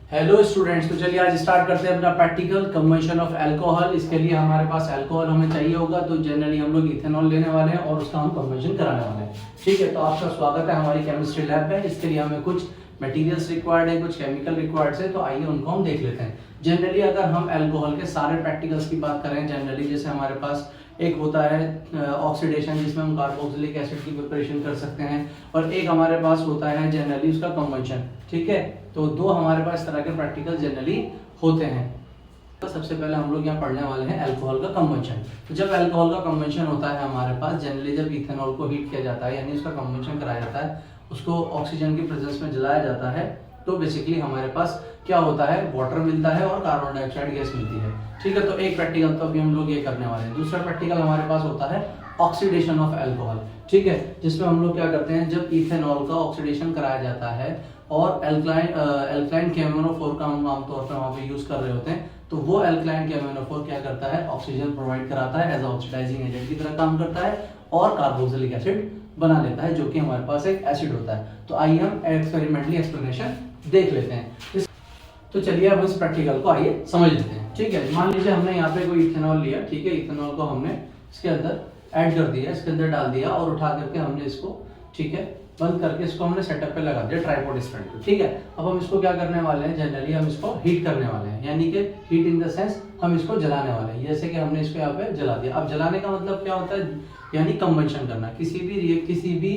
Hello students, तो चलिए आज स्टार्ट करते हैं अपना प्रैक्टिकल कंबशन ऑफ अल्कोहल। इसके लिए हमारे पास अल्कोहल हमें चाहिए होगा, तो जनरली हम लोग इथेनॉल लेने वाले हैं और उसका हम कंबशन कराने वाले हैं। ठीक है, तो आपका स्वागत है हमारी केमिस्ट्री लैब में। इसके लिए हमें कुछ मटेरियल्स रिक्वायर्ड है, कुछ केमिकल रिक्वायर्ड है, तो आइए उनको हम देख लेते हैं। जनरली अगर हम अल्कोहल के सारे प्रैक्टिकल्स की बात करें, जनरली जैसे हमारे पास एक होता है ऑक्सीडेशन, जिसमें हम कार्बोक्सिलिक एसिड की प्रिपरेशन कर सकते हैं, और एक हमारे पास होता है जनरली उसका कंबशन। ठीक है, तो दो हमारे पास इस तरह के प्रैक्टिकल जनरली होते हैं। तो सबसे पहले हम लोग यहाँ पढ़ने वाले हैं अल्कोहल का कंबशन। तो जब अल्कोहल का कंबशन होता है हमारे पास, जनरली जब इथेनॉल को हीट किया जाता है, यानी उसका कंबशन कराया जाता है, उसको ऑक्सीजन की प्रेजेंस में जलाया जाता है, तो बेसिकली हमारे पास क्या होता है, वाटर मिलता है और कार्बन डाइऑक्साइड गैस मिलती है। ठीक है, तो एक प्रैक्टिकल तो अभी हम लोग ये करने वाले हैं। दूसरा प्रैक्टिकल हमारे पास होता है ऑक्सीडेशन ऑफ अल्कोहल। ठीक है, जिसमें हम लोग क्या करते हैं, जब इथेनॉल का ऑक्सीडेशन कराया जाता है और एल्कलाइन KMnO4 का हम आमतौर पर वहाँ पे यूज कर रहे होते हैं, तो वो एल्कलाइन KMnO4 क्या करता है, ऑक्सीजन प्रोवाइड कराता है, एज ऑक्सीडाइजिंग एजेंट की तरह काम करता है और कार्बोक्सिलिक एसिड बना लेता है, जो कि हमारे पास एक एसिड होता है। तो आइए हम एक्सपेरिमेंटली एक्सप्लेनेशन देख लेते हैं। तो चलिए अब इस प्रैक्टिकल को आइए समझ लेते हैं। ठीक है, मान लीजिए हमने यहाँ पे कोई इथेनॉल लिया। ठीक है, इथेनॉल को हमने इसके अंदर ऐड कर दिया, इसके अंदर डाल दिया और उठा करके हमने इसको, ठीक है, बंद करके इसको हमने सेटअप पे लगा दिया ट्राइपॉड स्टैंड पे। ठीक है, अब हम इसको क्या करने वाले हैं, जनरली हम इसको हीट करने वाले हैं, यानी कि हीट इन द सेंस हम इसको जलाने वाले हैं। जैसे कि हमने इसको यहाँ पे जला दिया। अब जलाने का मतलब क्या होता है, यानी कंबशन करना, किसी भी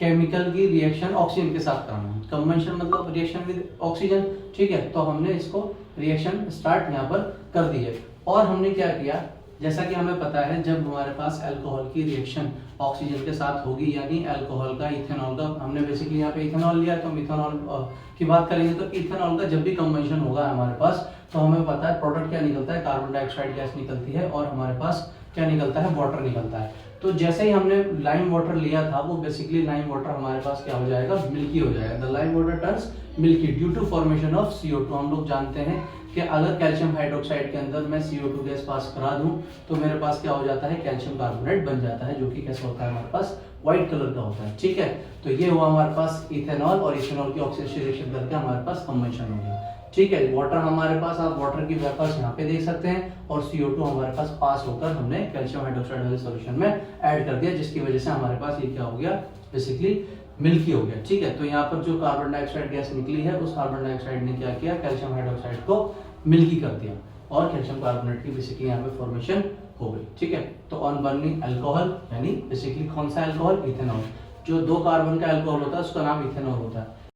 केमिकल की रिएक्शन ऑक्सीजन के साथ कराना। कंबशन मतलब रिएक्शन विद ऑक्सीजन। ठीक है, तो हमने इसको रिएक्शन स्टार्ट यहाँ पर कर दी है। और हमने क्या किया, जैसा कि हमें पता है, जब हमारे पास अल्कोहल की रिएक्शन ऑक्सीजन के साथ होगी, यानी अल्कोहल का इथेनॉल का, हमने बेसिकली यहाँ पे इथेनॉल लिया, तो हम इथेनॉल की बात करेंगे, तो इथेनॉल का जब भी कंबशन होगा हमारे पास, तो हमें पता है प्रोडक्ट क्या निकलता है, कार्बन डाइऑक्साइड गैस निकलती है और हमारे पास क्या निकलता है, वाटर निकलता है। तो जैसे ही हमने लाइम वाटर लिया था, वो बेसिकली लाइम वाटर हमारे पास क्या हो जाएगा, मिल्की हो जाएगा। The lime water turns milky due to formation of CO2। हम लोग जानते हैं कि अगर कैल्शियम हाइड्रोक्साइड के अंदर मैं CO2 गैस पास करा दूं, तो मेरे पास क्या हो जाता है, कैल्शियम कार्बोनेट बन जाता है, जो कि कैसा होता है, हमारे पास व्हाइट कलर का होता है। ठीक है, तो ये हुआ हमारे पास इथेनॉल, और इथेनॉल की ऑक्सीडेशन रिएक्शन करके हमारे पास कंबशन हो गया। ठीक है, वाटर हमारे पास, आप वाटर की वेपर्स यहाँ पे देख सकते हैं, और CO2 हमारे पास पास होकर हमने कैल्शियम हाइड्रोक्साइड वाले सॉल्यूशन में ऐड कर दिया, जिसकी वजह से हमारे पास ये क्या हो गया, बेसिकली मिल्की हो गया। ठीक है, तो यहाँ पर जो कार्बन डाइऑक्साइड गैस निकली है, उस कार्बन डाइऑक्साइड ने क्या किया, कैल्शियम हाइड्रोक्साइड को मिल्की कर दिया और कैल्शियम कार्बोनेट की बेसिकली यहाँ पे फॉर्मेशन हो गई। ठीक है, तो ऑन बर्निंग अल्कोहल, यानी बेसिकली कौन सा अल्कोहल, इथेनॉल। जो दो कार्बन का अल्कोहल होता है उसका नाम इथेनॉल होता है।